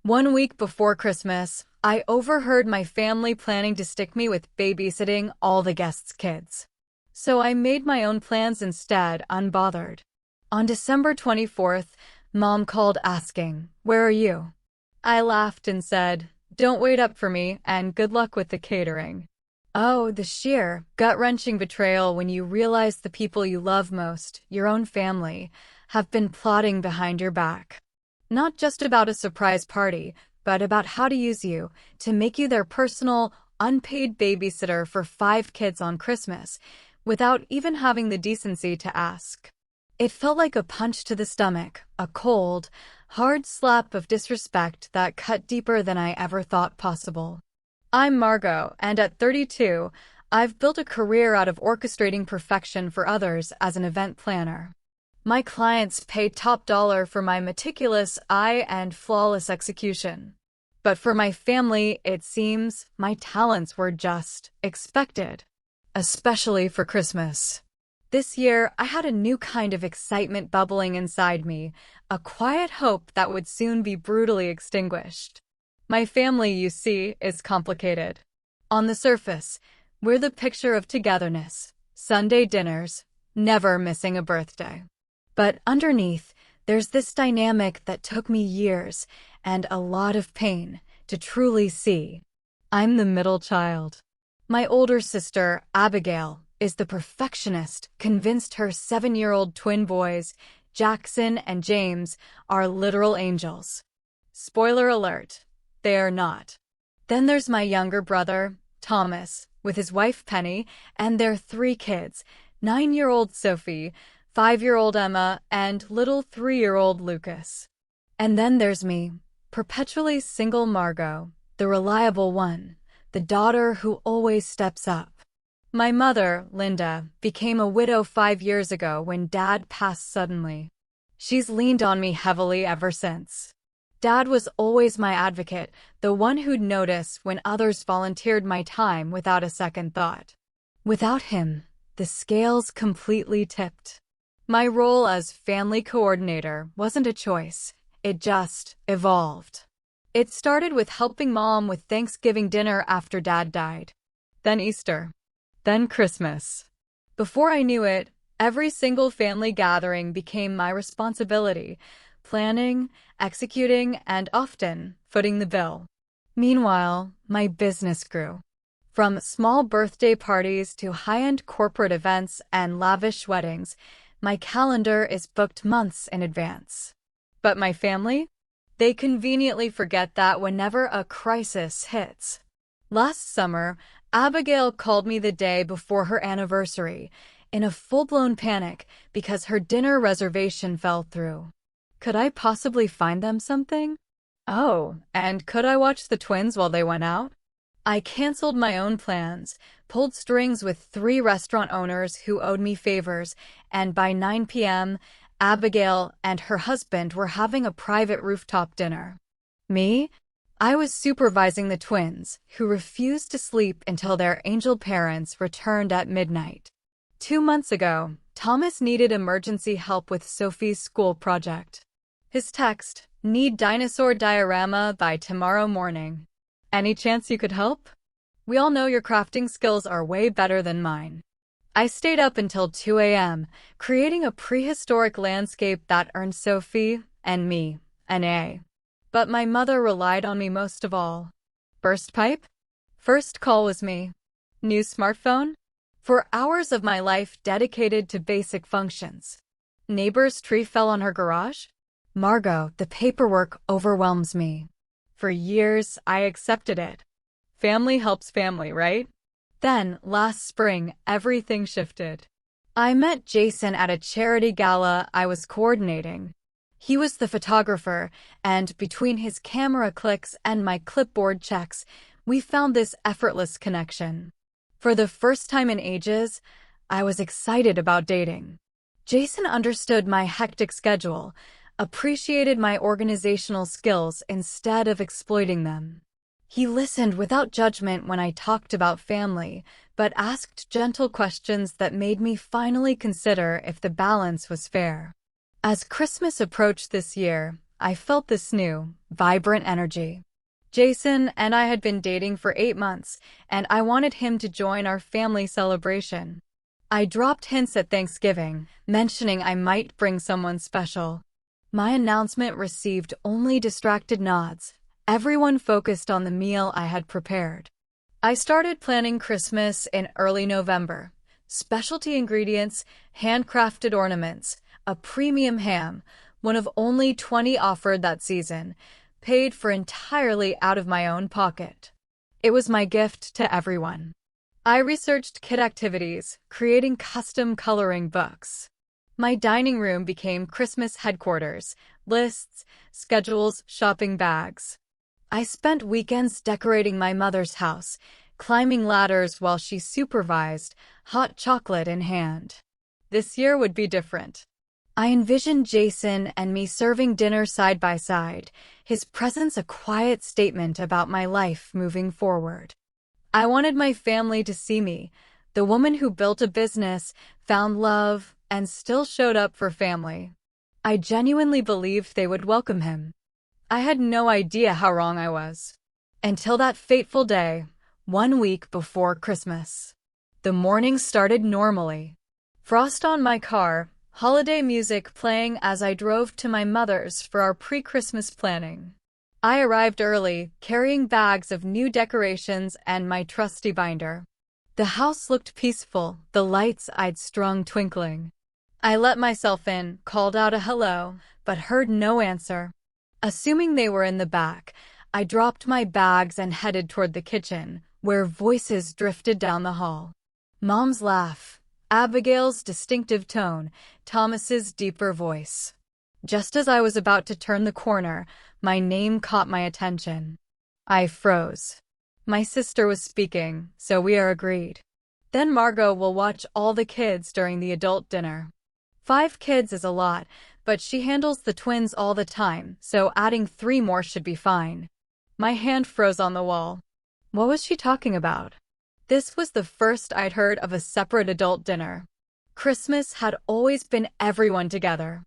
One week before Christmas, I overheard my family planning to stick me with babysitting all the guests' kids. So I made my own plans instead, unbothered. On December 24th, Mom called asking, "Where are you?" I laughed and said, "Don't wait up for me, and good luck with the catering." Oh, the sheer, gut-wrenching betrayal when you realize the people you love most, your own family, have been plotting behind your back. Not just about a surprise party, but about how to use you to make you their personal, unpaid babysitter for 5 kids on Christmas, without even having the decency to ask. It felt like a punch to the stomach, a cold, hard slap of disrespect that cut deeper than I ever thought possible. I'm Margot, and at 32, I've built a career out of orchestrating perfection for others as an event planner. My clients pay top dollar for my meticulous eye and flawless execution. But for my family, it seems my talents were just expected. Especially for Christmas. This year, I had a new kind of excitement bubbling inside me, a quiet hope that would soon be brutally extinguished. My family, you see, is complicated. On the surface, we're the picture of togetherness, Sunday dinners, never missing a birthday. But underneath, there's this dynamic that took me years and a lot of pain to truly see. I'm the middle child. My older sister, Abigail, is the perfectionist, convinced her 7-year-old twin boys, Jackson and James, are literal angels. Spoiler alert, they are not. Then there's my younger brother, Thomas, with his wife Penny, and their 3 kids, 9-year-old Sophie, 5-year-old Emma, and little 3-year-old Lucas. And then there's me, perpetually single Margot, the reliable one, the daughter who always steps up. My mother, Linda, became a widow 5 years ago when Dad passed suddenly. She's leaned on me heavily ever since. Dad was always my advocate, the one who'd notice when others volunteered my time without a second thought. Without him, the scales completely tipped. My role as family coordinator wasn't a choice, it just evolved. It started with helping Mom with Thanksgiving dinner after Dad died. Then Easter. Then Christmas. Before I knew it, every single family gathering became my responsibility, planning, executing, and often footing the bill. Meanwhile, my business grew. From small birthday parties to high-end corporate events and lavish weddings, my calendar is booked months in advance. But my family? They conveniently forget that whenever a crisis hits. Last summer, Abigail called me the day before her anniversary, in a full-blown panic because her dinner reservation fell through. Could I possibly find them something? Oh, and could I watch the twins while they went out? I canceled my own plans, pulled strings with 3 restaurant owners who owed me favors, and by 9 p.m., Abigail and her husband were having a private rooftop dinner. Me? I was supervising the twins, who refused to sleep until their angel parents returned at midnight. 2 months ago, Thomas needed emergency help with Sophie's school project. His text, "Need dinosaur diorama by tomorrow morning. Any chance you could help? We all know your crafting skills are way better than mine." I stayed up until 2 a.m., creating a prehistoric landscape that earned Sophie and me an A. But my mother relied on me most of all. Burst pipe? First call was me. New smartphone? For hours of my life dedicated to basic functions. Neighbor's tree fell on her garage? Margot, the paperwork overwhelms me. For years, I accepted it. Family helps family, right? Then, last spring, everything shifted. I met Jason at a charity gala I was coordinating. He was the photographer, and between his camera clicks and my clipboard checks, we found this effortless connection. For the first time in ages, I was excited about dating. Jason understood my hectic schedule, appreciated my organizational skills instead of exploiting them. He listened without judgment when I talked about family, but asked gentle questions that made me finally consider if the balance was fair. As Christmas approached this year, I felt this new, vibrant energy. Jason and I had been dating for 8 months, and I wanted him to join our family celebration. I dropped hints at Thanksgiving, mentioning I might bring someone special. My announcement received only distracted nods. Everyone focused on the meal I had prepared. I started planning Christmas in early November. Specialty ingredients, handcrafted ornaments, a premium ham, one of only 20 offered that season, paid for entirely out of my own pocket. It was my gift to everyone. I researched kid activities, creating custom coloring books. My dining room became Christmas headquarters, lists, schedules, shopping bags. I spent weekends decorating my mother's house, climbing ladders while she supervised, hot chocolate in hand. This year would be different. I envisioned Jason and me serving dinner side by side, his presence a quiet statement about my life moving forward. I wanted my family to see me, the woman who built a business, found love, and still showed up for family. I genuinely believed they would welcome him. I had no idea how wrong I was. Until that fateful day, 1 week before Christmas. The morning started normally. Frost on my car, holiday music playing as I drove to my mother's for our pre-Christmas planning. I arrived early, carrying bags of new decorations and my trusty binder. The house looked peaceful, the lights I'd strung twinkling. I let myself in, called out a hello, but heard no answer. Assuming they were in the back, I dropped my bags and headed toward the kitchen, where voices drifted down the hall. Mom's laugh, Abigail's distinctive tone, Thomas's deeper voice. Just as I was about to turn the corner, my name caught my attention. I froze. My sister was speaking, so we are agreed. Then Margot will watch all the kids during the adult dinner. 5 kids is a lot, but she handles the twins all the time, so adding 3 more should be fine. My hand froze on the wall. What was she talking about? This was the first I'd heard of a separate adult dinner. Christmas had always been everyone together.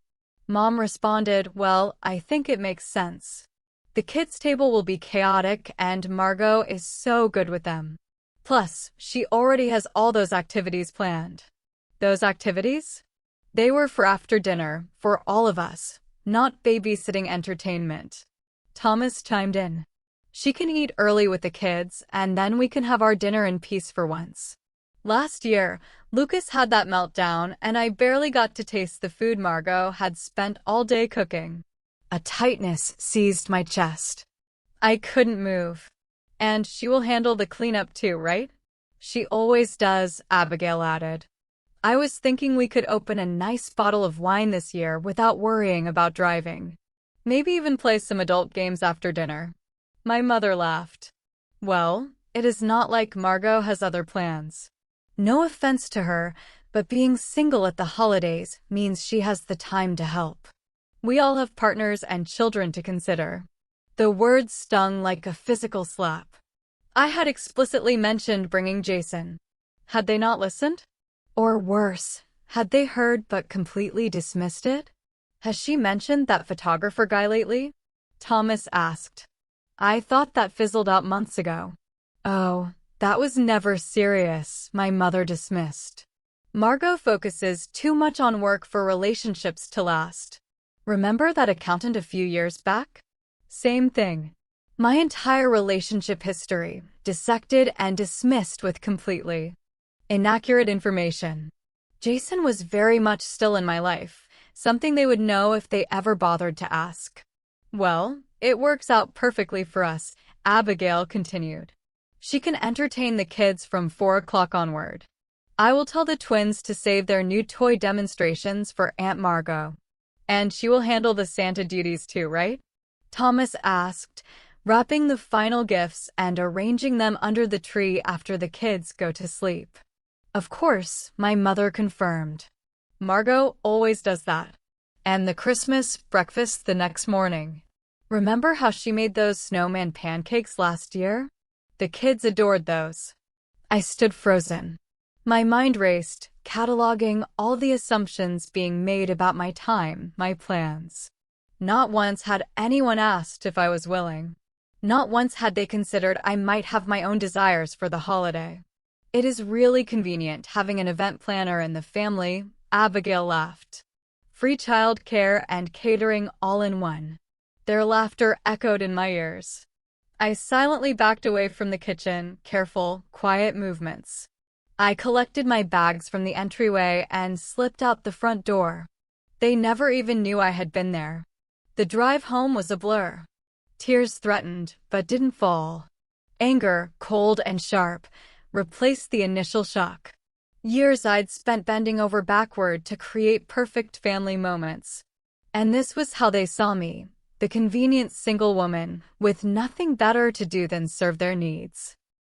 Mom responded, "Well, I think it makes sense. The kids' table will be chaotic, and Margot is so good with them. Plus, she already has all those activities planned." Those activities? They were for after dinner, for all of us, not babysitting entertainment. Thomas chimed in. "She can eat early with the kids, and then we can have our dinner in peace for once." Last year, Lucas had that meltdown, and I barely got to taste the food Margot had spent all day cooking. A tightness seized my chest. I couldn't move. "And she will handle the cleanup too, right?" "She always does," Abigail added. I was thinking we could open a nice bottle of wine this year without worrying about driving. Maybe even play some adult games after dinner. My mother laughed. "Well, it is not like Margot has other plans." No offense to her, but being single at the holidays means she has the time to help. We all have partners and children to consider. The words stung like a physical slap. I had explicitly mentioned bringing Jason. Had they not listened? Or worse, had they heard but completely dismissed it? "Has she mentioned that photographer guy lately?" Thomas asked. "I thought that fizzled out months ago." "Oh, that was never serious," my mother dismissed. "Margot focuses too much on work for relationships to last. Remember that accountant a few years back? Same thing. My entire relationship history, dissected and dismissed with completely inaccurate information. Jason was very much still in my life, something they would know if they ever bothered to ask." "Well, it works out perfectly for us," Abigail continued. "She can entertain the kids from 4 o'clock onward. I will tell the twins to save their new toy demonstrations for Aunt Margot. And she will handle the Santa duties too, right?" Thomas asked, wrapping the final gifts and arranging them under the tree after the kids go to sleep. "Of course," my mother confirmed. "Margot always does that." And the Christmas breakfast the next morning. Remember how she made those snowman pancakes last year? The kids adored those. I stood frozen. My mind raced, cataloging all the assumptions being made about my time, my plans. Not once had anyone asked if I was willing. Not once had they considered I might have my own desires for the holiday. It is really convenient having an event planner in the family, Abigail laughed. Free childcare and catering all in one. Their laughter echoed in my ears. I silently backed away from the kitchen, careful, quiet movements. I collected my bags from the entryway and slipped out the front door. They never even knew I had been there. The drive home was a blur. Tears threatened, but didn't fall. Anger, cold and sharp, replaced the initial shock. Years I'd spent bending over backward to create perfect family moments. And this was how they saw me, the convenient single woman, with nothing better to do than serve their needs.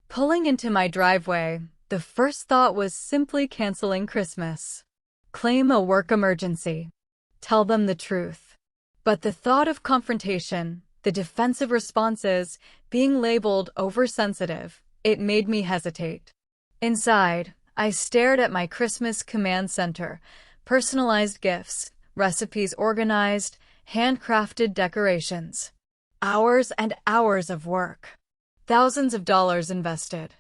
Pulling into my driveway, the first thought was simply canceling Christmas. Claim a work emergency. Tell them the truth. But the thought of confrontation, the defensive responses, being labeled oversensitive, it made me hesitate. Inside, I stared at my Christmas command center, personalized gifts, recipes organized, handcrafted decorations. Hours and hours of work. Thousands of dollars invested.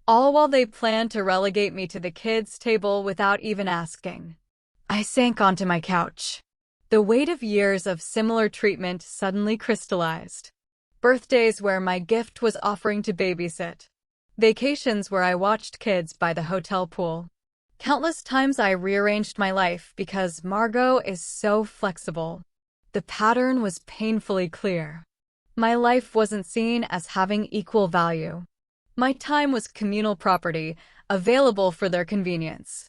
All while they planned to relegate me to the kids' table without even asking. I sank onto my couch. The weight of years of similar treatment suddenly crystallized. Birthdays where my gift was offering to babysit. Vacations where I watched kids by the hotel pool. Countless times I rearranged my life because Margot is so flexible. The pattern was painfully clear. My life wasn't seen as having equal value. My time was communal property, available for their convenience.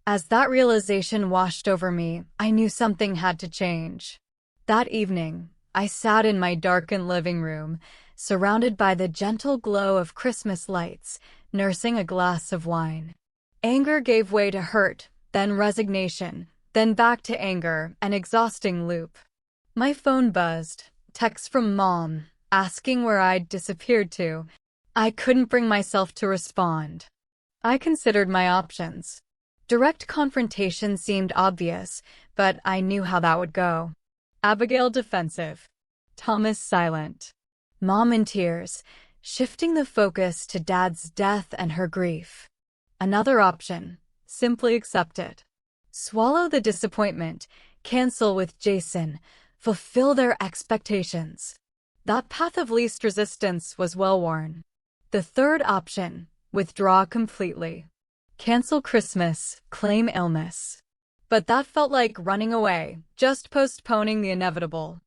As that realization washed over me, I knew something had to change. That evening, I sat in my darkened living room, surrounded by the gentle glow of Christmas lights, nursing a glass of wine. Anger gave way to hurt, then resignation, then back to anger, an exhausting loop. My phone buzzed, text from Mom, asking where I'd disappeared to. I couldn't bring myself to respond. I considered my options. Direct confrontation seemed obvious, but I knew how that would go. Abigail defensive. Thomas silent. Mom in tears, shifting the focus to Dad's death and her grief. Another option, simply accept it. Swallow the disappointment, cancel with Jason, fulfill their expectations. That path of least resistance was well-worn. The third option, withdraw completely. Cancel Christmas, claim illness. But that felt like running away, just postponing the inevitable.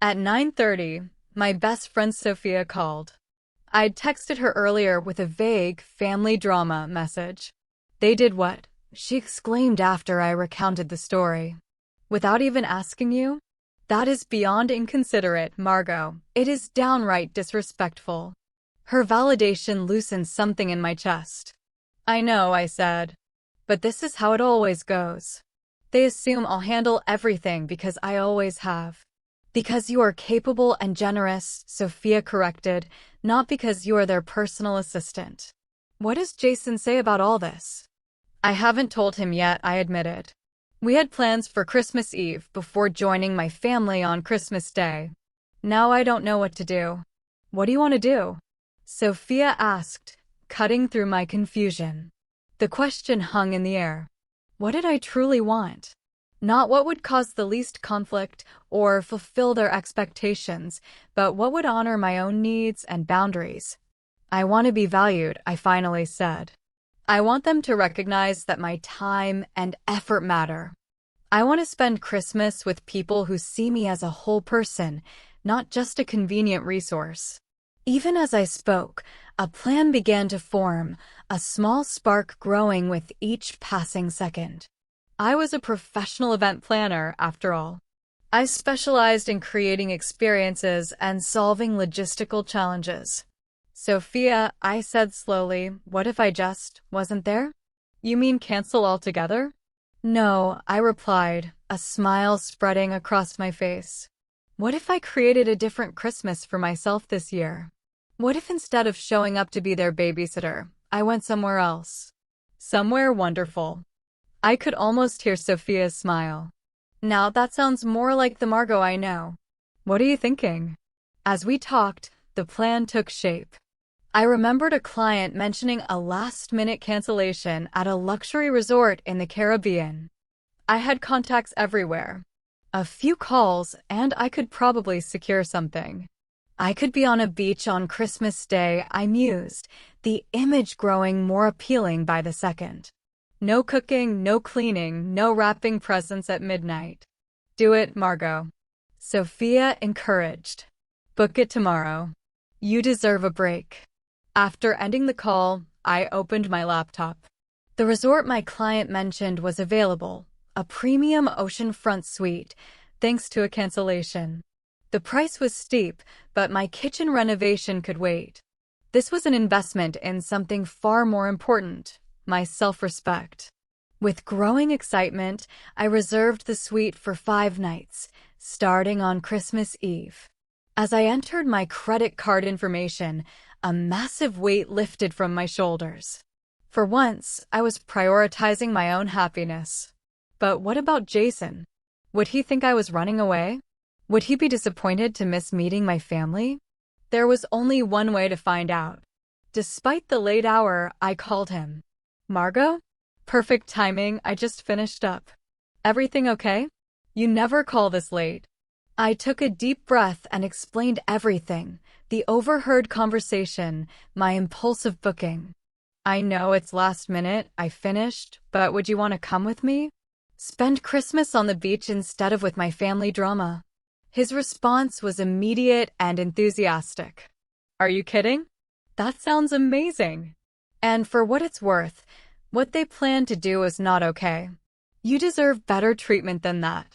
At 9:30, my best friend Sophia called. I'd texted her earlier with a vague family drama message. They did what? She exclaimed after I recounted the story. Without even asking you? That is beyond inconsiderate, Margot. It is downright disrespectful. Her validation loosened something in my chest. I know, I said. But this is how it always goes. They assume I'll handle everything because I always have. Because you are capable and generous, Sophia corrected, not because you are their personal assistant. What does Jason say about all this? I haven't told him yet, I admitted. We had plans for Christmas Eve before joining my family on Christmas Day. Now I don't know what to do. What do you want to do? Sophia asked, cutting through my confusion. The question hung in the air. What did I truly want? Not what would cause the least conflict or fulfill their expectations, but what would honor my own needs and boundaries. I want to be valued, I finally said. I want them to recognize that my time and effort matter. I want to spend Christmas with people who see me as a whole person, not just a convenient resource. Even as I spoke, a plan began to form, a small spark growing with each passing second. I was a professional event planner, after all. I specialized in creating experiences and solving logistical challenges. Sophia, I said slowly, what if I just wasn't there? You mean cancel altogether? No, I replied, a smile spreading across my face. What if I created a different Christmas for myself this year? What if instead of showing up to be their babysitter, I went somewhere else? Somewhere wonderful. I could almost hear Sophia's smile. Now that sounds more like the Margot I know. What are you thinking? As we talked, the plan took shape. I remembered a client mentioning a last-minute cancellation at a luxury resort in the Caribbean. I had contacts everywhere. A few calls, and I could probably secure something. I could be on a beach on Christmas Day, I mused, the image growing more appealing by the second. No cooking, no cleaning, no wrapping presents at midnight. Do it, Margot. Sophia encouraged. Book it tomorrow. You deserve a break. After ending the call, I opened my laptop. The resort my client mentioned was available, a premium oceanfront suite, thanks to a cancellation. The price was steep, but my kitchen renovation could wait. This was an investment in something far more important, my self-respect. With growing excitement, I reserved the suite for 5 nights, starting on Christmas Eve. As I entered my credit card information, a massive weight lifted from my shoulders. For once, I was prioritizing my own happiness. But what about Jason? Would he think I was running away? Would he be disappointed to miss meeting my family? There was only one way to find out. Despite the late hour, I called him. Margot? Perfect timing, I just finished up. Everything okay? You never call this late. I took a deep breath and explained everything, the overheard conversation, my impulsive booking. I know it's last minute, I finished, but would you want to come with me? Spend Christmas on the beach instead of with my family drama. His response was immediate and enthusiastic. Are you kidding? That sounds amazing. And for what it's worth, what they planned to do was not okay. You deserve better treatment than that.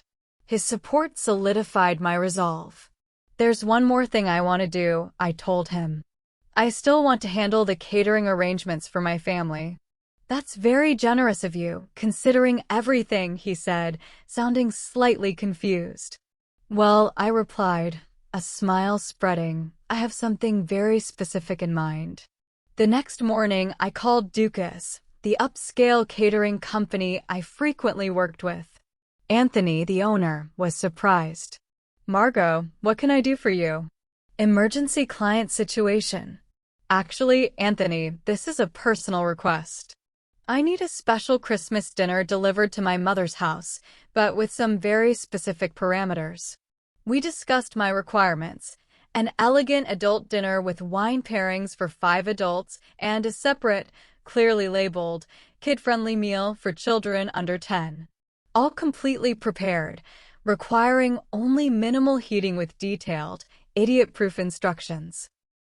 His support solidified my resolve. There's one more thing I want to do, I told him. I still want to handle the catering arrangements for my family. That's very generous of you, considering everything, he said, sounding slightly confused. Well, I replied, a smile spreading, I have something very specific in mind. The next morning, I called Dukas, the upscale catering company I frequently worked with. Anthony, the owner, was surprised. Margot, what can I do for you? Emergency client situation. Actually, Anthony, this is a personal request. I need a special Christmas dinner delivered to my mother's house, but with some very specific parameters. We discussed my requirements. An elegant adult dinner with wine pairings for 5 adults and a separate, clearly labeled, kid-friendly meal for children under 10. All completely prepared, requiring only minimal heating with detailed, idiot-proof instructions.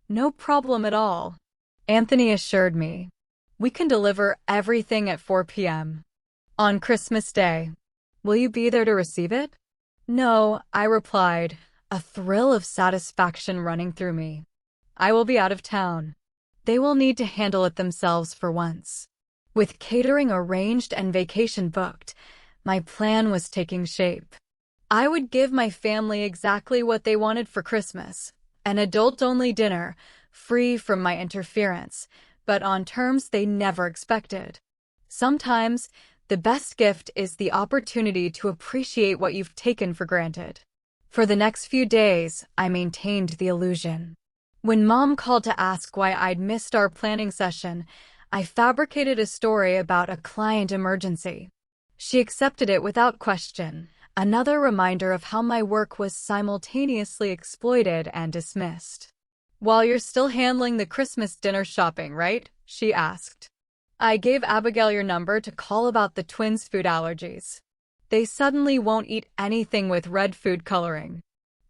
No problem at all, Anthony assured me. We can deliver everything at 4 p.m. on Christmas Day. Will you be there to receive it? No, I replied, a thrill of satisfaction running through me. I will be out of town. They will need to handle it themselves for once. With catering arranged and vacation booked, my plan was taking shape. I would give my family exactly what they wanted for Christmas, an adult-only dinner, free from my interference, but on terms they never expected. Sometimes, the best gift is the opportunity to appreciate what you've taken for granted. For the next few days, I maintained the illusion. When Mom called to ask why I'd missed our planning session, I fabricated a story about a client emergency. She accepted it without question, another reminder of how my work was simultaneously exploited and dismissed. While you're still handling the Christmas dinner shopping, right? She asked. I gave Abigail your number to call about the twins' food allergies. They suddenly won't eat anything with red food coloring.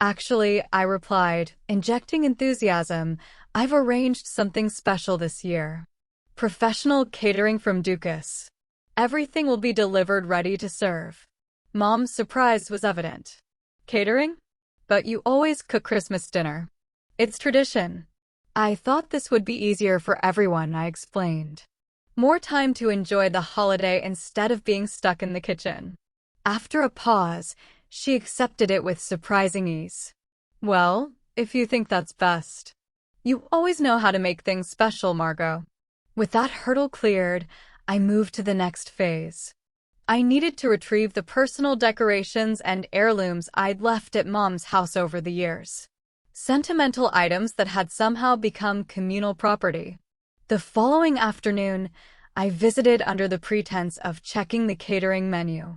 Actually, I replied, injecting enthusiasm, I've arranged something special this year. Professional catering from Dukas. Everything will be delivered ready to serve. Mom's surprise was evident. Catering? But you always cook Christmas dinner. It's tradition. I thought this would be easier for everyone, I explained. More time to enjoy the holiday instead of being stuck in the kitchen. After a pause, she accepted it with surprising ease. Well, if you think that's best. You always know how to make things special, Margot. With that hurdle cleared, I moved to the next phase. I needed to retrieve the personal decorations and heirlooms I'd left at Mom's house over the years. Sentimental items that had somehow become communal property. The following afternoon, I visited under the pretense of checking the catering menu.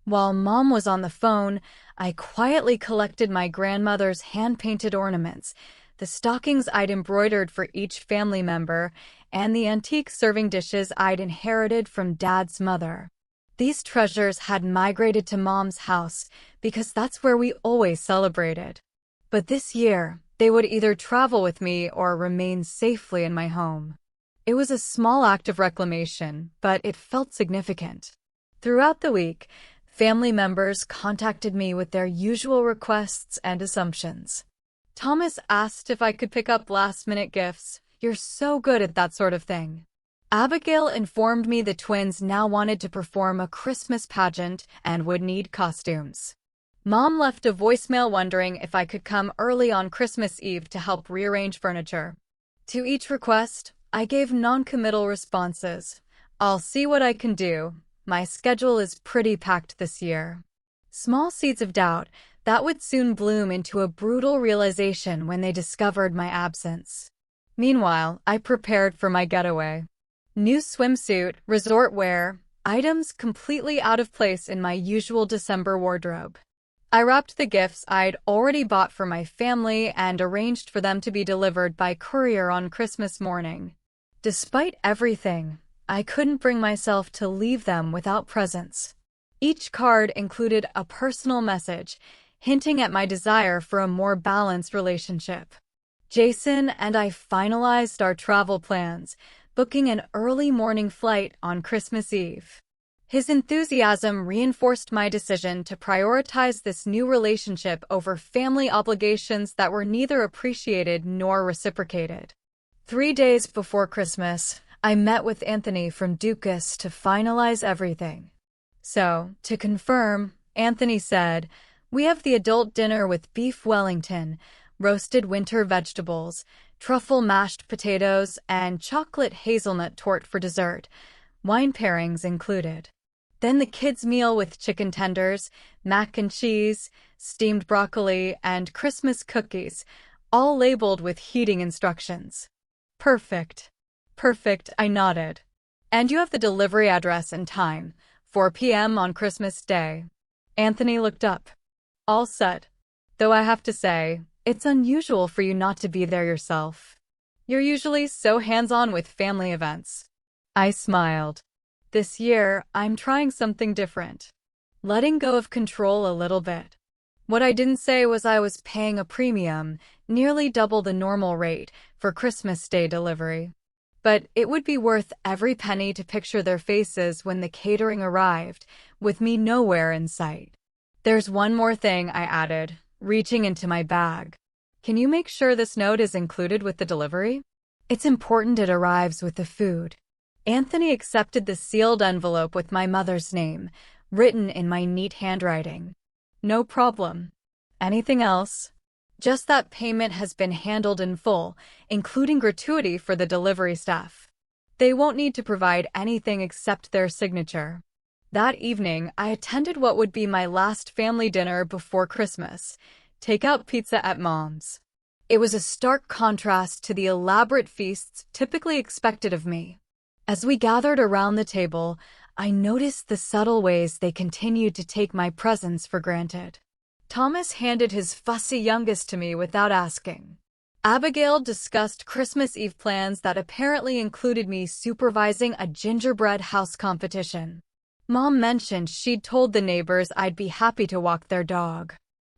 While Mom was on the phone, I quietly collected my grandmother's hand-painted ornaments, the stockings I'd embroidered for each family member, and the antique serving dishes I'd inherited from Dad's mother. These treasures had migrated to Mom's house because that's where we always celebrated. But this year, they would either travel with me or remain safely in my home. It was a small act of reclamation, but it felt significant. Throughout the week, family members contacted me with their usual requests and assumptions. Thomas asked if I could pick up last-minute gifts. "You're so good at that sort of thing." Abigail informed me the twins now wanted to perform a Christmas pageant and would need costumes. Mom left a voicemail wondering if I could come early on Christmas Eve to help rearrange furniture. To each request, I gave non-committal responses. "I'll see what I can do. My schedule is pretty packed this year." Small seeds of doubt that would soon bloom into a brutal realization when they discovered my absence. Meanwhile, I prepared for my getaway. New swimsuit, resort wear, items completely out of place in my usual December wardrobe. I wrapped the gifts I'd already bought for my family and arranged for them to be delivered by courier on Christmas morning. Despite everything, I couldn't bring myself to leave them without presents. Each card included a personal message, hinting at my desire for a more balanced relationship. Jason and I finalized our travel plans, booking an early morning flight on Christmas Eve. His enthusiasm reinforced my decision to prioritize this new relationship over family obligations that were neither appreciated nor reciprocated. 3 days before Christmas, I met with Anthony from Dukas to finalize everything. "So, to confirm," Anthony said, "we have the adult dinner with beef Wellington, roasted winter vegetables, truffle mashed potatoes, and chocolate hazelnut torte for dessert, wine pairings included. Then the kids' meal with chicken tenders, mac and cheese, steamed broccoli, and Christmas cookies, all labeled with heating instructions." "Perfect. Perfect," I nodded. "And you have the delivery address and time, 4 p.m. on Christmas Day." Anthony looked up. "All set. Though I have to say, it's unusual for you not to be there yourself. You're usually so hands-on with family events." I smiled. "This year, I'm trying something different. Letting go of control a little bit." What I didn't say was I was paying a premium, nearly double the normal rate, for Christmas Day delivery. But it would be worth every penny to picture their faces when the catering arrived, with me nowhere in sight. "There's one more thing," I added, reaching into my bag. "Can you make sure this note is included with the delivery? It's important it arrives with the food." Anthony accepted the sealed envelope with my mother's name, written in my neat handwriting. "No problem. Anything else?" "Just that payment has been handled in full, including gratuity for the delivery staff. They won't need to provide anything except their signature." That evening, I attended what would be my last family dinner before Christmas, takeout pizza at Mom's. It was a stark contrast to the elaborate feasts typically expected of me. As we gathered around the table, I noticed the subtle ways they continued to take my presence for granted. Thomas handed his fussy youngest to me without asking. Abigail discussed Christmas Eve plans that apparently included me supervising a gingerbread house competition. Mom mentioned she'd told the neighbors I'd be happy to walk their dog.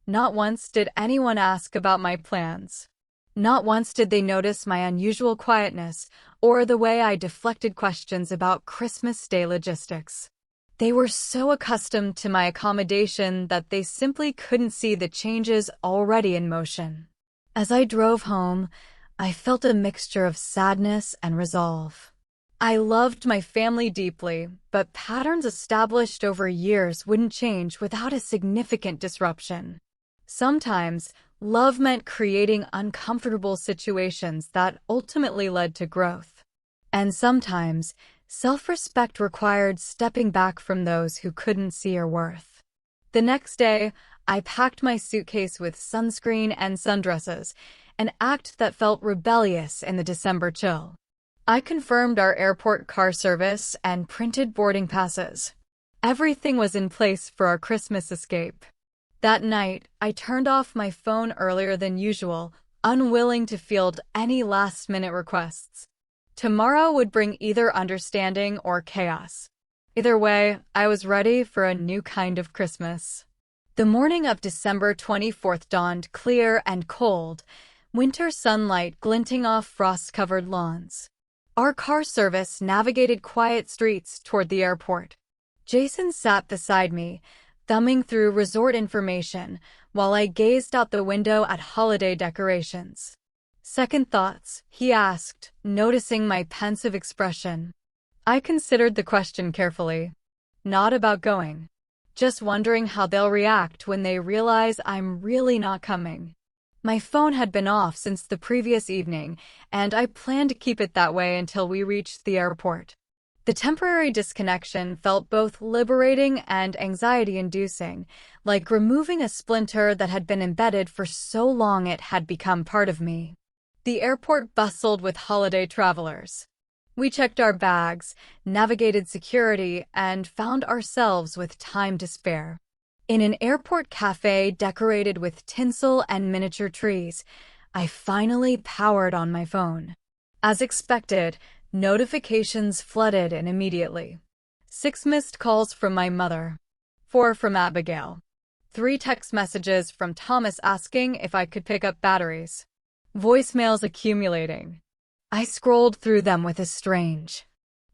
Not once did anyone ask about my plans. Not once did they notice my unusual quietness or the way I deflected questions about Christmas Day logistics. They were so accustomed to my accommodation that they simply couldn't see the changes already in motion. As I drove home, I felt a mixture of sadness and resolve. I loved my family deeply, but patterns established over years wouldn't change without a significant disruption. Sometimes, love meant creating uncomfortable situations that ultimately led to growth. And sometimes, Self-respect required stepping back from those who couldn't see your worth. The next day, I packed my suitcase with sunscreen and sundresses, an act that felt rebellious in the December chill. I confirmed our airport car service and printed boarding passes. Everything was in place for our Christmas escape. That night, I turned off my phone earlier than usual, unwilling to field any last-minute requests. Tomorrow would bring either understanding or chaos. Either way, I was ready for a new kind of Christmas. The morning of December 24th dawned clear and cold, winter sunlight glinting off frost-covered lawns. Our car service navigated quiet streets toward the airport. Jason sat beside me, thumbing through resort information while I gazed out the window at holiday decorations. "Second thoughts?" he asked, noticing my pensive expression. I considered the question carefully. Not about going. Just wondering how they'll react when they realize I'm really not coming. My phone had been off since the previous evening, and I planned to keep it that way until we reached the airport. The temporary disconnection felt both liberating and anxiety-inducing, like removing a splinter that had been embedded for so long it had become part of me. The airport bustled with holiday travelers. We checked our bags, navigated security, and found ourselves with time to spare. In an airport cafe decorated with tinsel and miniature trees, I finally powered on my phone. As expected, notifications flooded in immediately. 6 missed calls from my mother. 4 from Abigail. 3 text messages from Thomas asking if I could pick up batteries. Voicemails accumulating. I scrolled through them with a strange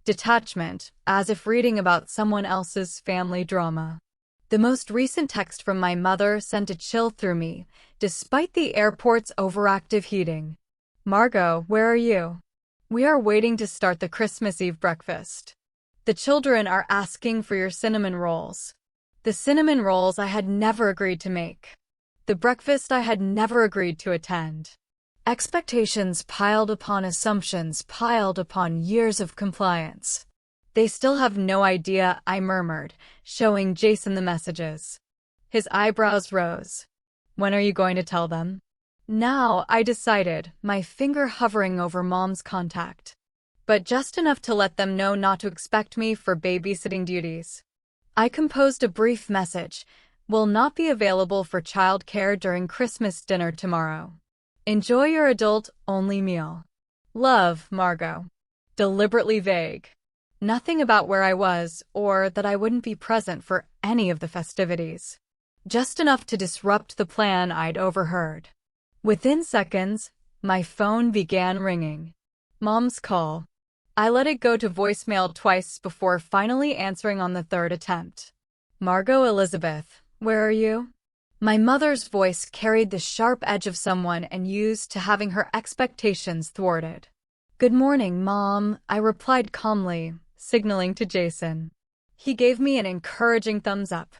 detachment, as if reading about someone else's family drama. The most recent text from my mother sent a chill through me, despite the airport's overactive heating. "Margot, where are you? We are waiting to start the Christmas Eve breakfast. The children are asking for your cinnamon rolls." The cinnamon rolls I had never agreed to make. The breakfast I had never agreed to attend. Expectations piled upon assumptions piled upon years of compliance. "They still have no idea," I murmured, showing Jason the messages. His eyebrows rose. "When are you going to tell them?" "Now," I decided, my finger hovering over Mom's contact. But just enough to let them know not to expect me for babysitting duties. I composed a brief message. "Will not be available for childcare during Christmas dinner tomorrow. Enjoy your adult-only meal. Love, Margot." Deliberately vague. Nothing about where I was, or that I wouldn't be present for any of the festivities. Just enough to disrupt the plan I'd overheard. Within seconds, my phone began ringing. Mom's call. I let it go to voicemail twice before finally answering on the third attempt. "Margot Elizabeth, where are you?" My mother's voice carried the sharp edge of someone and used to having her expectations thwarted. "Good morning, Mom," I replied calmly, signaling to Jason. He gave me an encouraging thumbs up.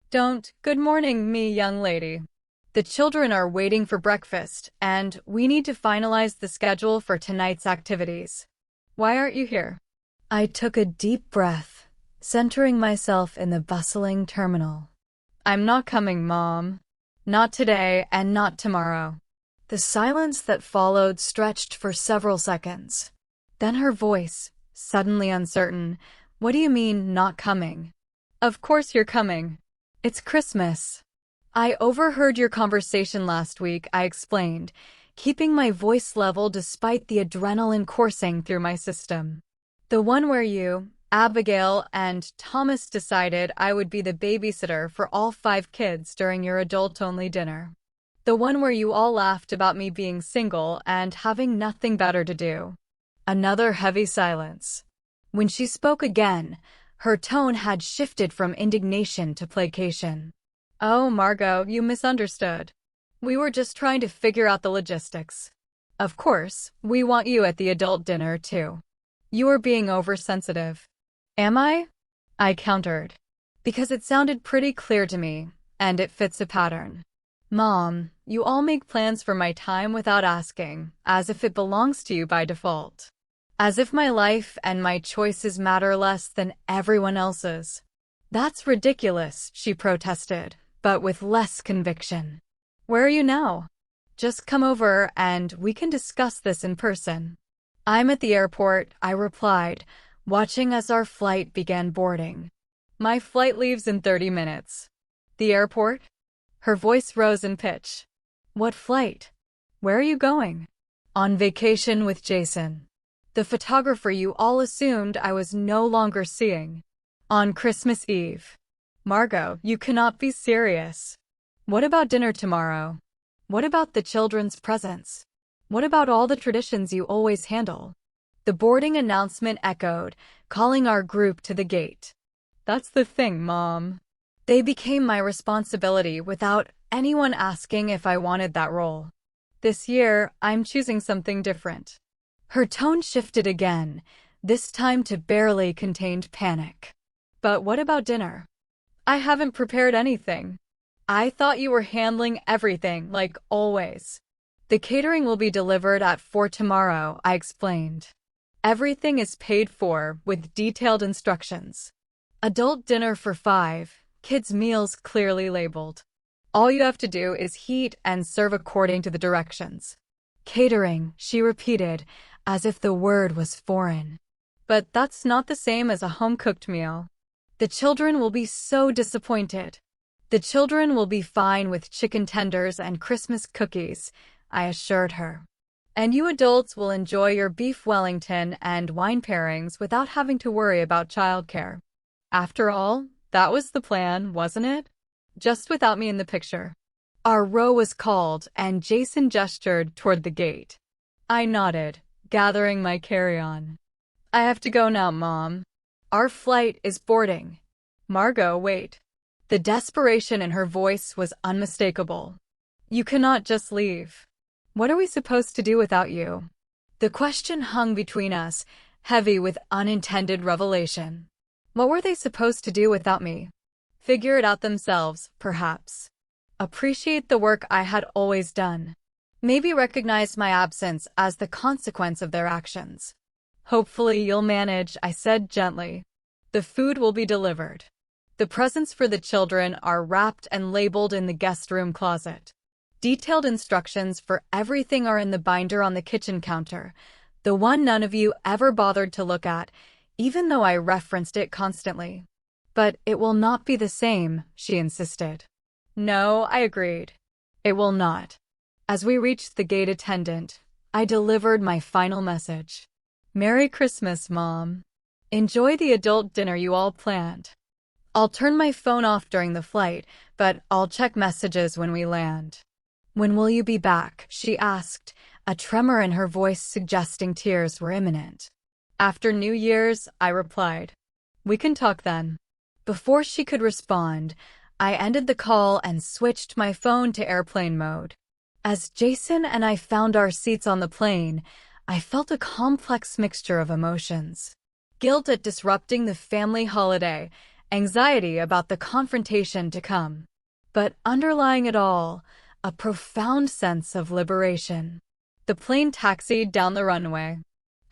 "Don't good morning me, young lady. The children are waiting for breakfast, and we need to finalize the schedule for tonight's activities. Why aren't you here?" I took a deep breath, centering myself in the bustling terminal. "I'm not coming, Mom. Not today and not tomorrow." The silence that followed stretched for several seconds. Then her voice, suddenly uncertain. "What do you mean, not coming?" "Of course you're coming. It's Christmas." "I overheard your conversation last week," I explained, keeping my voice level despite the adrenaline coursing through my system. "The one where you, Abigail, and Thomas decided I would be the babysitter for all 5 kids during your adult-only dinner. The one where you all laughed about me being single and having nothing better to do." Another heavy silence. When she spoke again, her tone had shifted from indignation to placation. "Oh, Margot, you misunderstood. We were just trying to figure out the logistics. Of course, we want you at the adult dinner, too. You are being oversensitive." "Am I?" I countered. Because it sounded pretty clear to me, and it fits a pattern. "Mom, you all make plans for my time without asking, as if it belongs to you by default." As if my life and my choices matter less than everyone else's. That's ridiculous, she protested, but with less conviction. Where are you now? Just come over and we can discuss this in person. I'm at the airport, I replied, watching as our flight began boarding. My flight leaves in 30 minutes. The airport? Her voice rose in pitch. What flight? Where are you going? On vacation with Jason. The photographer you all assumed I was no longer seeing. On Christmas Eve. Margot, you cannot be serious. What about dinner tomorrow? What about the children's presents? What about all the traditions you always handle? The boarding announcement echoed, calling our group to the gate. That's the thing, Mom. They became my responsibility without anyone asking if I wanted that role. This year, I'm choosing something different. Her tone shifted again, this time to barely contained panic. But what about dinner? I haven't prepared anything. I thought you were handling everything, like always. The catering will be delivered at 4 tomorrow, I explained. Everything is paid for, with detailed instructions. Adult dinner for 5, kids' meals clearly labeled. All you have to do is heat and serve according to the directions. Catering, she repeated, as if the word was foreign. But that's not the same as a home-cooked meal. The children will be so disappointed. The children will be fine with chicken tenders and Christmas cookies, I assured her. And you adults will enjoy your beef Wellington and wine pairings without having to worry about childcare. After all, that was the plan, wasn't it? Just without me in the picture. Our row was called, and Jason gestured toward the gate. I nodded, gathering my carry-on. I have to go now, Mom. Our flight is boarding. Margot, wait. The desperation in her voice was unmistakable. You cannot just leave. What are we supposed to do without you? The question hung between us, heavy with unintended revelation. What were they supposed to do without me? Figure it out themselves, perhaps. Appreciate the work I had always done. Maybe recognize my absence as the consequence of their actions. Hopefully you'll manage, I said gently. The food will be delivered. The presents for the children are wrapped and labeled in the guest room closet. Detailed instructions for everything are in the binder on the kitchen counter, the one none of you ever bothered to look at, even though I referenced it constantly. But it will not be the same, she insisted. No, I agreed. It will not. As we reached the gate attendant, I delivered my final message. Merry Christmas, Mom. Enjoy the adult dinner you all planned. I'll turn my phone off during the flight, but I'll check messages when we land. When will you be back? She asked, a tremor in her voice suggesting tears were imminent. After New Year's, I replied. We can talk then. Before she could respond, I ended the call and switched my phone to airplane mode. As Jason and I found our seats on the plane, I felt a complex mixture of emotions. Guilt at disrupting the family holiday, anxiety about the confrontation to come. But underlying it all, a profound sense of liberation. The plane taxied down the runway.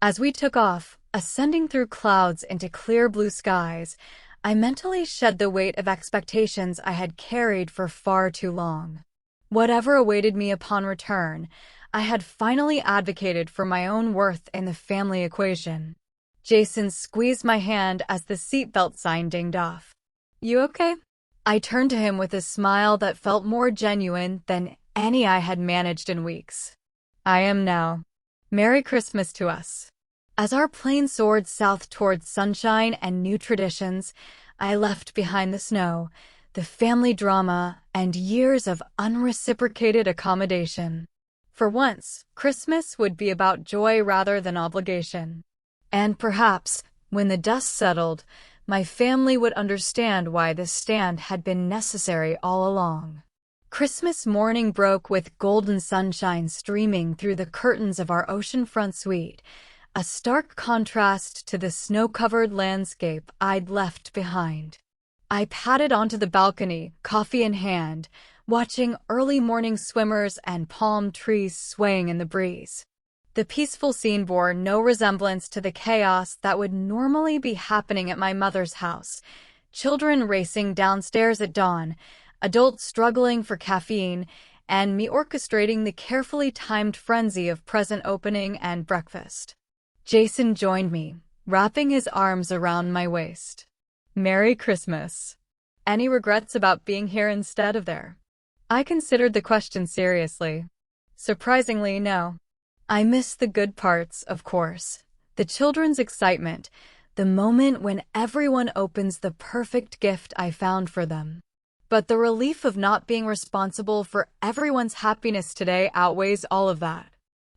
As we took off, ascending through clouds into clear blue skies, I mentally shed the weight of expectations I had carried for far too long. Whatever awaited me upon return, I had finally advocated for my own worth in the family equation. Jason squeezed my hand as the seatbelt sign dinged off. You okay? I turned to him with a smile that felt more genuine than any I had managed in weeks. I am now. Merry Christmas to us. As our plane soared south towards sunshine and new traditions, I left behind the snow, the family drama, and years of unreciprocated accommodation. For once, Christmas would be about joy rather than obligation. And perhaps, when the dust settled, my family would understand why this stand had been necessary all along. Christmas morning broke with golden sunshine streaming through the curtains of our oceanfront suite, a stark contrast to the snow-covered landscape I'd left behind. I padded onto the balcony, coffee in hand, watching early morning swimmers and palm trees swaying in the breeze. The peaceful scene bore no resemblance to the chaos that would normally be happening at my mother's house. Children racing downstairs at dawn, adults struggling for caffeine, and me orchestrating the carefully timed frenzy of present opening and breakfast. Jason joined me, wrapping his arms around my waist. Merry Christmas. Any regrets about being here instead of there? I considered the question seriously. Surprisingly, no. I miss the good parts, of course. The children's excitement, the moment when everyone opens the perfect gift I found for them. But the relief of not being responsible for everyone's happiness today outweighs all of that.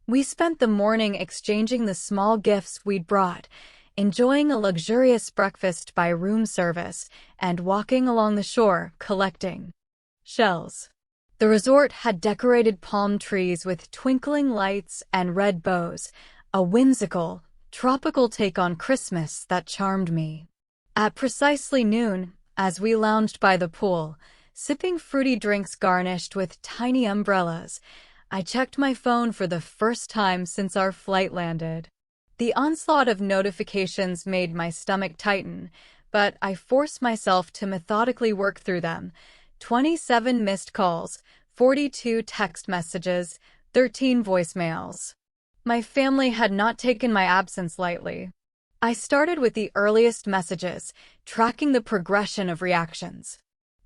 We spent the morning exchanging the small gifts we'd brought, enjoying a luxurious breakfast by room service, and walking along the shore, collecting shells. The resort had decorated palm trees with twinkling lights and red bows, a whimsical, tropical take on Christmas that charmed me. At precisely noon, as we lounged by the pool, sipping fruity drinks garnished with tiny umbrellas, I checked my phone for the first time since our flight landed. The onslaught of notifications made my stomach tighten, but I forced myself to methodically work through them. 27 missed calls, 42 text messages, 13 voicemails. My family had not taken my absence lightly. I started with the earliest messages, tracking the progression of reactions.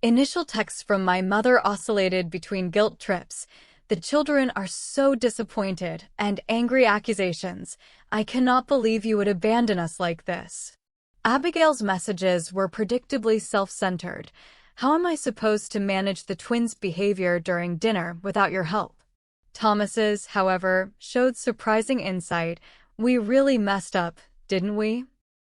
Initial texts from my mother oscillated between guilt trips. The children are so disappointed, and angry accusations. I cannot believe you would abandon us like this. Abigail's messages were predictably self-centered. How am I supposed to manage the twins' behavior during dinner without your help? Thomas's, however, showed surprising insight. We really messed up, didn't we?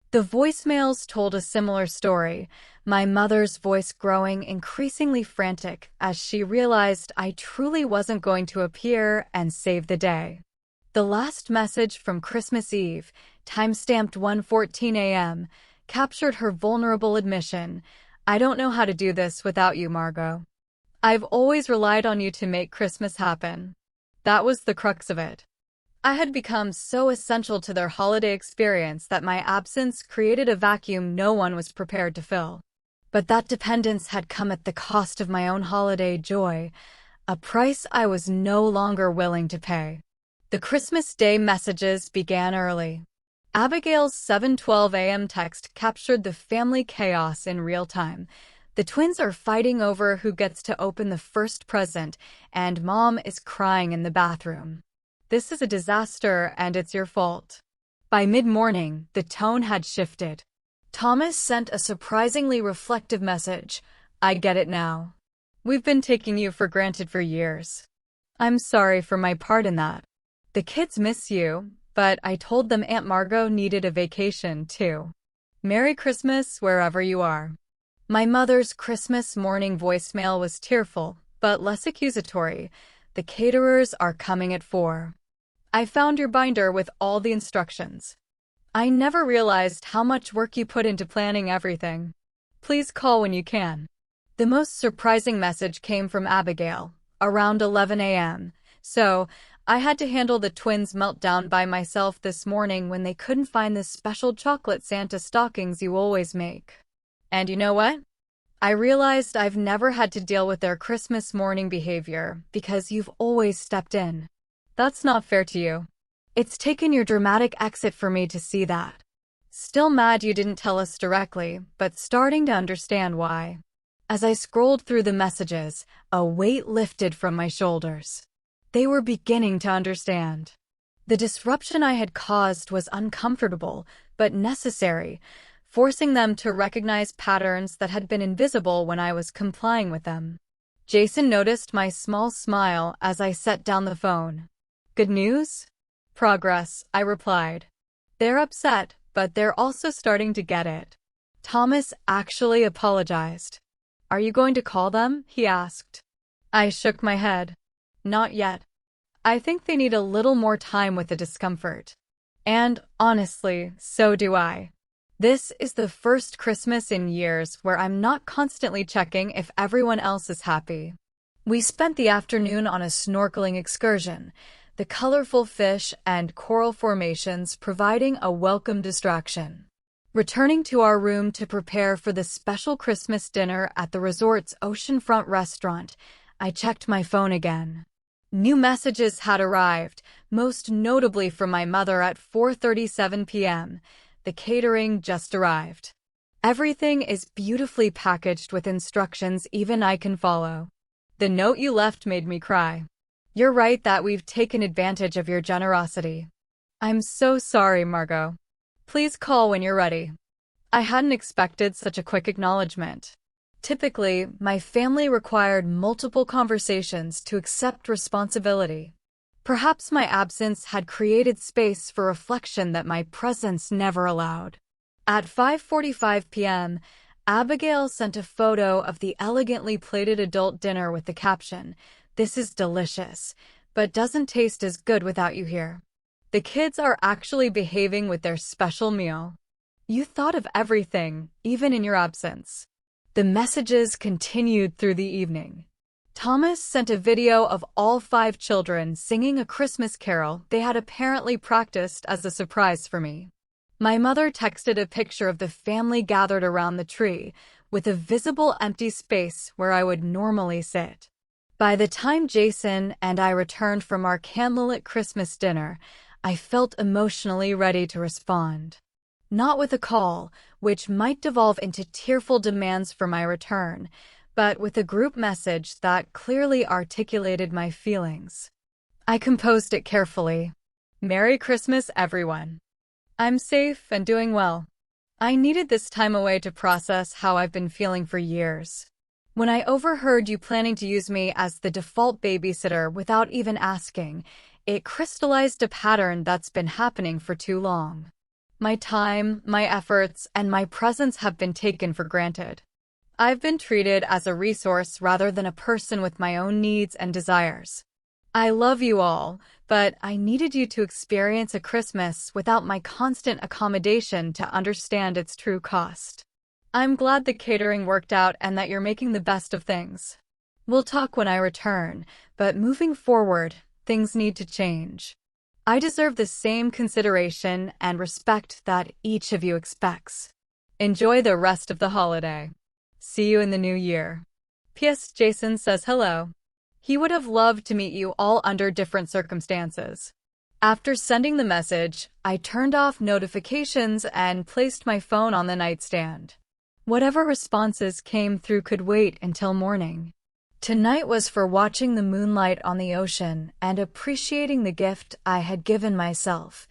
The voicemails told a similar story, my mother's voice growing increasingly frantic as she realized I truly wasn't going to appear and save the day. The last message from Christmas Eve, timestamped 1:14 a.m., captured her vulnerable admission. I don't know how to do this without you, Margot. I've always relied on you to make Christmas happen. That was the crux of it. I had become so essential to their holiday experience that my absence created a vacuum no one was prepared to fill. But that dependence had come at the cost of my own holiday joy, a price I was no longer willing to pay. The Christmas Day messages began early. Abigail's 7:12 a.m. text captured the family chaos in real time. The twins are fighting over who gets to open the first present, and Mom is crying in the bathroom. This is a disaster, and it's your fault. By mid-morning, the tone had shifted. Thomas sent a surprisingly reflective message. I get it now. We've been taking you for granted for years. I'm sorry for my part in that. The kids miss you, but I told them Aunt Margot needed a vacation, too. Merry Christmas wherever you are. My mother's Christmas morning voicemail was tearful, but less accusatory. The caterers are coming at 4. I found your binder with all the instructions. I never realized how much work you put into planning everything. Please call when you can. The most surprising message came from Abigail, around 11 a.m., so I had to handle the twins' meltdown by myself this morning when they couldn't find the special chocolate Santa stockings you always make. And you know what? I realized I've never had to deal with their Christmas morning behavior because you've always stepped in. That's not fair to you. It's taken your dramatic exit for me to see that. Still mad you didn't tell us directly, but starting to understand why. As I scrolled through the messages, a weight lifted from my shoulders. They were beginning to understand. The disruption I had caused was uncomfortable, but necessary, forcing them to recognize patterns that had been invisible when I was complying with them. Jason noticed my small smile as I set down the phone. Good news? Progress, I replied. They're upset, but they're also starting to get it. Thomas actually apologized. Are you going to call them? He asked. I shook my head. Not yet. I think they need a little more time with the discomfort. And, honestly, so do I. This is the first Christmas in years where I'm not constantly checking if everyone else is happy. We spent the afternoon on a snorkeling excursion. the colorful fish and coral formations providing a welcome distraction. Returning to our room to prepare for the special Christmas dinner at the resort's oceanfront restaurant, I checked my phone again. New messages had arrived, most notably from my mother at 4:37 p.m. The catering just arrived. Everything is beautifully packaged with instructions even I can follow. The note you left made me cry. You're right that we've taken advantage of your generosity. I'm so sorry, Margot. Please call when you're ready. I hadn't expected such a quick acknowledgement. Typically, my family required multiple conversations to accept responsibility. Perhaps my absence had created space for reflection that my presence never allowed. At 5:45 p.m., Abigail sent a photo of the elegantly plated adult dinner with the caption, "This is delicious, but doesn't taste as good without you here. The kids are actually behaving with their special meal. You thought of everything, even in your absence." The messages continued through the evening. Thomas sent a video of all 5 children singing a Christmas carol they had apparently practiced as a surprise for me. My mother texted a picture of the family gathered around the tree, with a visible empty space where I would normally sit. By the time Jason and I returned from our candlelit Christmas dinner, I felt emotionally ready to respond. Not with a call, which might devolve into tearful demands for my return, but with a group message that clearly articulated my feelings. I composed it carefully. "Merry Christmas, everyone. I'm safe and doing well. I needed this time away to process how I've been feeling for years. When I overheard you planning to use me as the default babysitter without even asking, it crystallized a pattern that's been happening for too long. My time, my efforts, and my presence have been taken for granted. I've been treated as a resource rather than a person with my own needs and desires. I love you all, but I needed you to experience a Christmas without my constant accommodation to understand its true cost. I'm glad the catering worked out and that you're making the best of things. We'll talk when I return, but moving forward, things need to change. I deserve the same consideration and respect that each of you expects. Enjoy the rest of the holiday. See you in the new year. P.S. Jason says hello. He would have loved to meet you all under different circumstances." After sending the message, I turned off notifications and placed my phone on the nightstand. Whatever responses came through could wait until morning. Tonight was for watching the moonlight on the ocean and appreciating the gift I had given myself,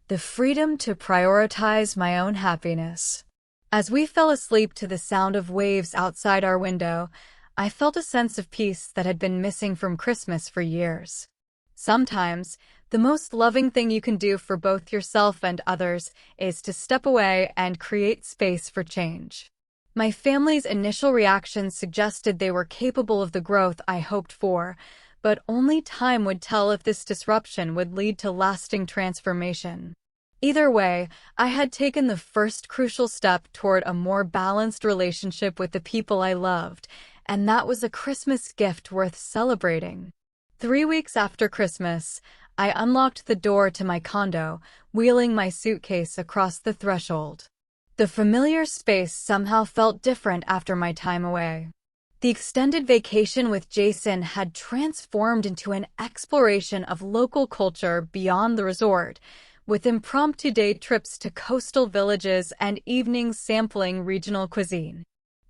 the freedom to prioritize my own happiness. As we fell asleep to the sound of waves outside our window, I felt a sense of peace that had been missing from Christmas for years. Sometimes, the most loving thing you can do for both yourself and others is to step away and create space for change. My family's initial reactions suggested they were capable of the growth I hoped for, but only time would tell if this disruption would lead to lasting transformation. Either way, I had taken the first crucial step toward a more balanced relationship with the people I loved, and that was a Christmas gift worth celebrating. 3 weeks after Christmas, I unlocked the door to my condo, wheeling my suitcase across the threshold. The familiar space somehow felt different after my time away. The extended vacation with Jason had transformed into an exploration of local culture beyond the resort, with impromptu day trips to coastal villages and evenings sampling regional cuisine.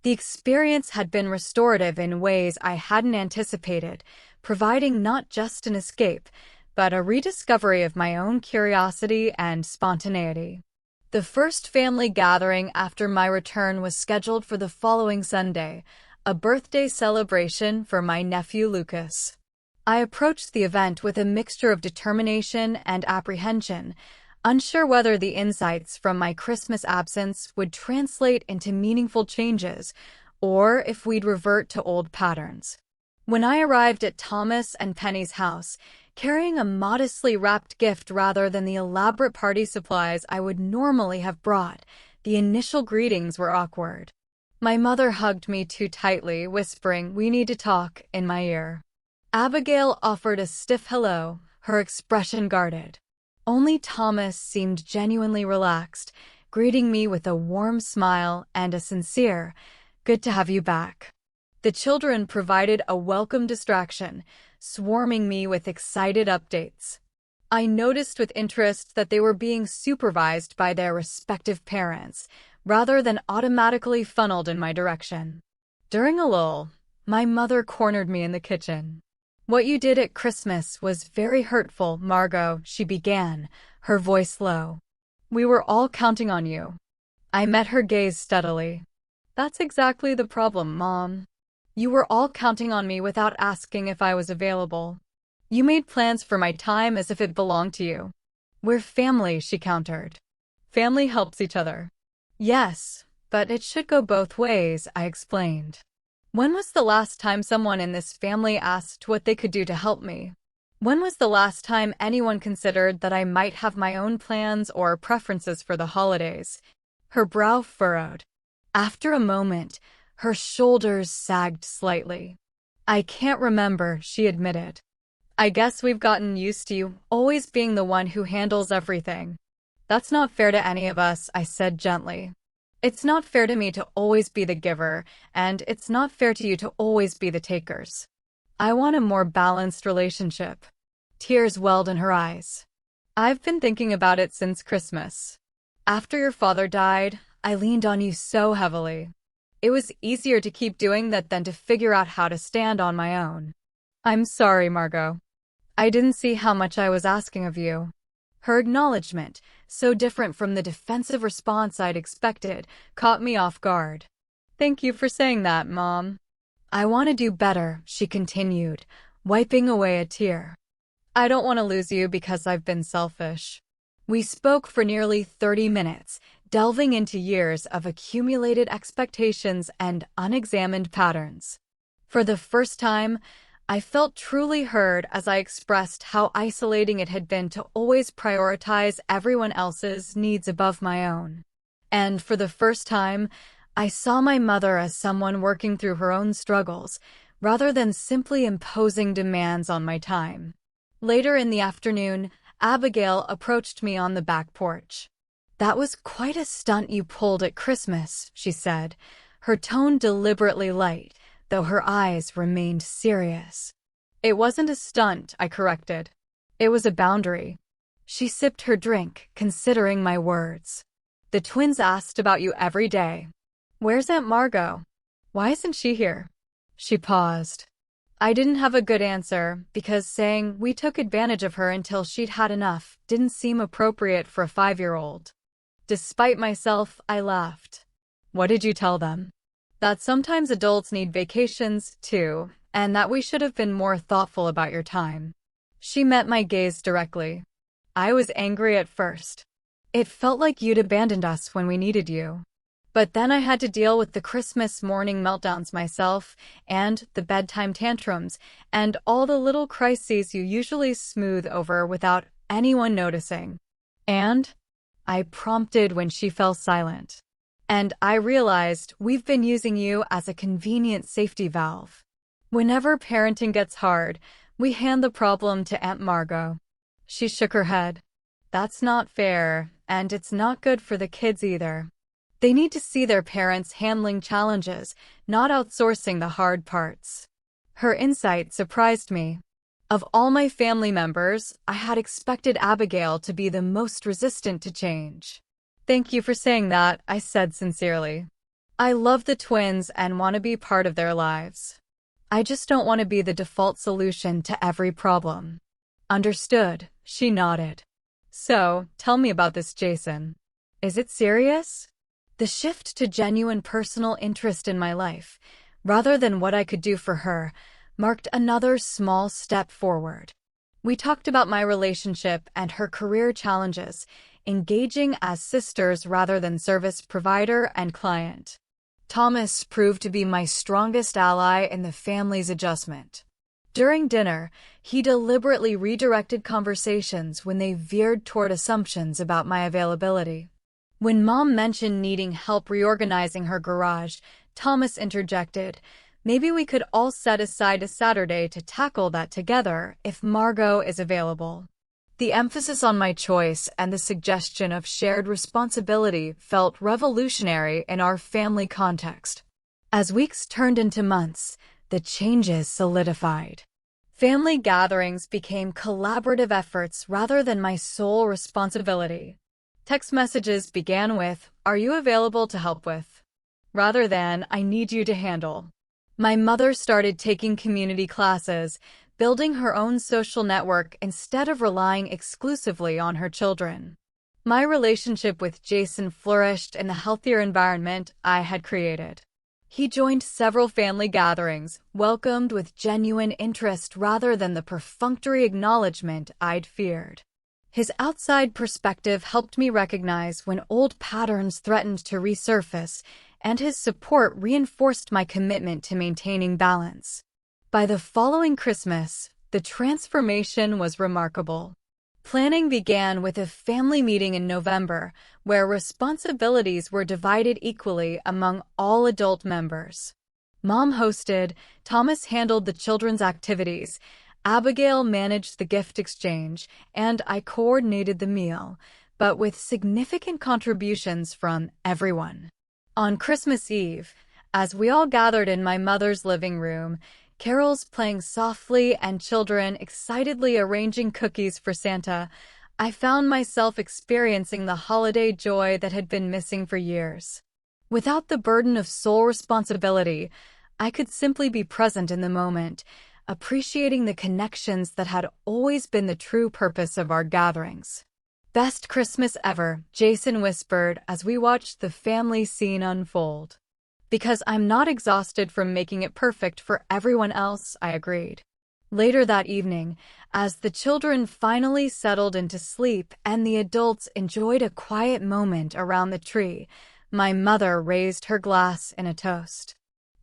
The experience had been restorative in ways I hadn't anticipated, providing not just an escape, but a rediscovery of my own curiosity and spontaneity. The first family gathering after my return was scheduled for the following Sunday, a birthday celebration for my nephew Lucas. I approached the event with a mixture of determination and apprehension, unsure whether the insights from my Christmas absence would translate into meaningful changes, or if we'd revert to old patterns. When I arrived at Thomas and Penny's house, carrying a modestly wrapped gift rather than the elaborate party supplies I would normally have brought, the initial greetings were awkward. My mother hugged me too tightly, whispering, "We need to talk," in my ear. Abigail offered a stiff hello, her expression guarded. Only Thomas seemed genuinely relaxed, greeting me with a warm smile and a sincere, "Good to have you back." The children provided a welcome distraction, swarming me with excited updates. I noticed with interest that they were being supervised by their respective parents, rather than automatically funneled in my direction. During a lull, my mother cornered me in the kitchen. "What you did at Christmas was very hurtful, Margot," she began, her voice low. "We were all counting on you." I met her gaze steadily. "That's exactly the problem, Mom. You were all counting on me without asking if I was available. You made plans for my time as if it belonged to you." "We're family," she countered. "Family helps each other." "Yes, but it should go both ways," I explained. "When was the last time someone in this family asked what they could do to help me? When was the last time anyone considered that I might have my own plans or preferences for the holidays?" Her brow furrowed. After a moment, her shoulders sagged slightly. "I can't remember," she admitted. "I guess we've gotten used to you always being the one who handles everything." "That's not fair to any of us," I said gently. "It's not fair to me to always be the giver, and it's not fair to you to always be the takers. I want a more balanced relationship." Tears welled in her eyes. "I've been thinking about it since Christmas. After your father died, I leaned on you so heavily. It was easier to keep doing that than to figure out how to stand on my own." "I'm sorry, Margot. I didn't see how much I was asking of you." Her acknowledgement, so different from the defensive response I'd expected, caught me off guard. "Thank you for saying that, Mom. I want to do better," she continued, wiping away a tear. "I don't want to lose you because I've been selfish." We spoke for nearly 30 minutes, delving into years of accumulated expectations and unexamined patterns. For the first time, I felt truly heard as I expressed how isolating it had been to always prioritize everyone else's needs above my own. And for the first time, I saw my mother as someone working through her own struggles, rather than simply imposing demands on my time. Later in the afternoon, Abigail approached me on the back porch. "That was quite a stunt you pulled at Christmas," she said, her tone deliberately light, though her eyes remained serious. "It wasn't a stunt," I corrected. "It was a boundary." She sipped her drink, considering my words. "The twins asked about you every day. Where's Aunt Margot? Why isn't she here?" She paused. I didn't have a good answer, because saying we took advantage of her until she'd had enough didn't seem appropriate for a 5-year-old. Despite myself, I laughed. "What did you tell them?" "That sometimes adults need vacations, too, and that we should have been more thoughtful about your time." She met my gaze directly. "I was angry at first. It felt like you'd abandoned us when we needed you. But then I had to deal with the Christmas morning meltdowns myself, and the bedtime tantrums, and all the little crises you usually smooth over without anyone noticing." "And?" I prompted when she fell silent. "And I realized we've been using you as a convenient safety valve. Whenever parenting gets hard, we hand the problem to Aunt Margot." She shook her head. "That's not fair, and it's not good for the kids either. They need to see their parents handling challenges, not outsourcing the hard parts." Her insight surprised me. Of all my family members, I had expected Abigail to be the most resistant to change. "Thank you for saying that," I said sincerely. "I love the twins and want to be part of their lives. I just don't want to be the default solution to every problem." "Understood," she nodded. "So, tell me about this Jason. Is it serious?" The shift to genuine personal interest in my life, rather than what I could do for her, marked another small step forward. We talked about my relationship and her career challenges, engaging as sisters rather than service provider and client. Thomas proved to be my strongest ally in the family's adjustment. During dinner, he deliberately redirected conversations when they veered toward assumptions about my availability. When Mom mentioned needing help reorganizing her garage, Thomas interjected, Maybe we could all set aside a Saturday to tackle that together if Margot is available. The emphasis on my choice and the suggestion of shared responsibility felt revolutionary in our family context. As weeks turned into months, the changes solidified. Family gatherings became collaborative efforts rather than my sole responsibility. Text messages began with, "Are you available to help with?" rather than, "I need you to handle." My mother started taking community classes, building her own social network instead of relying exclusively on her children. My relationship with Jason flourished in the healthier environment I had created. He joined several family gatherings, welcomed with genuine interest rather than the perfunctory acknowledgement I'd feared. His outside perspective helped me recognize when old patterns threatened to resurface, and his support reinforced my commitment to maintaining balance. By the following Christmas, the transformation was remarkable. Planning began with a family meeting in November, where responsibilities were divided equally among all adult members. Mom hosted, Thomas handled the children's activities, Abigail managed the gift exchange, and I coordinated the meal, but with significant contributions from everyone. On Christmas Eve, as we all gathered in my mother's living room, carols playing softly and children excitedly arranging cookies for Santa, I found myself experiencing the holiday joy that had been missing for years. Without the burden of sole responsibility, I could simply be present in the moment, appreciating the connections that had always been the true purpose of our gatherings. "Best Christmas ever," Jason whispered as we watched the family scene unfold. "Because I'm not exhausted from making it perfect for everyone else," I agreed. Later that evening, as the children finally settled into sleep and the adults enjoyed a quiet moment around the tree, my mother raised her glass in a toast.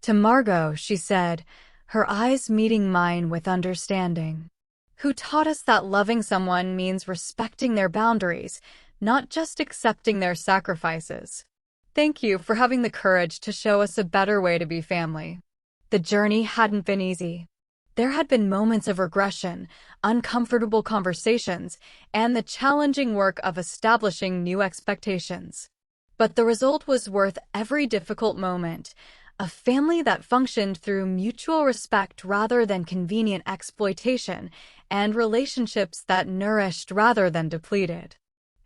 "To Margot," she said, her eyes meeting mine with understanding. "Who taught us that loving someone means respecting their boundaries, not just accepting their sacrifices. Thank you for having the courage to show us a better way to be family." The journey hadn't been easy. There had been moments of regression, uncomfortable conversations, and the challenging work of establishing new expectations. But the result was worth every difficult moment, a family that functioned through mutual respect rather than convenient exploitation, and relationships that nourished rather than depleted.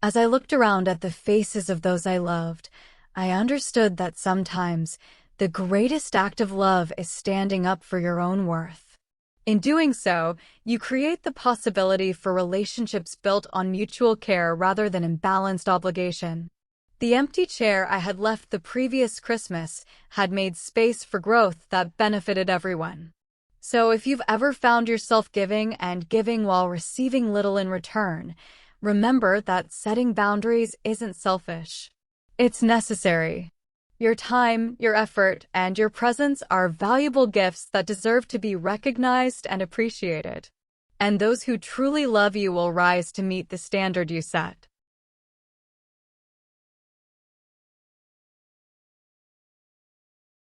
As I looked around at the faces of those I loved, I understood that sometimes the greatest act of love is standing up for your own worth. In doing so, you create the possibility for relationships built on mutual care rather than imbalanced obligation. The empty chair I had left the previous Christmas had made space for growth that benefited everyone. So if you've ever found yourself giving and giving while receiving little in return, remember that setting boundaries isn't selfish. It's necessary. Your time, your effort, and your presence are valuable gifts that deserve to be recognized and appreciated. And those who truly love you will rise to meet the standard you set.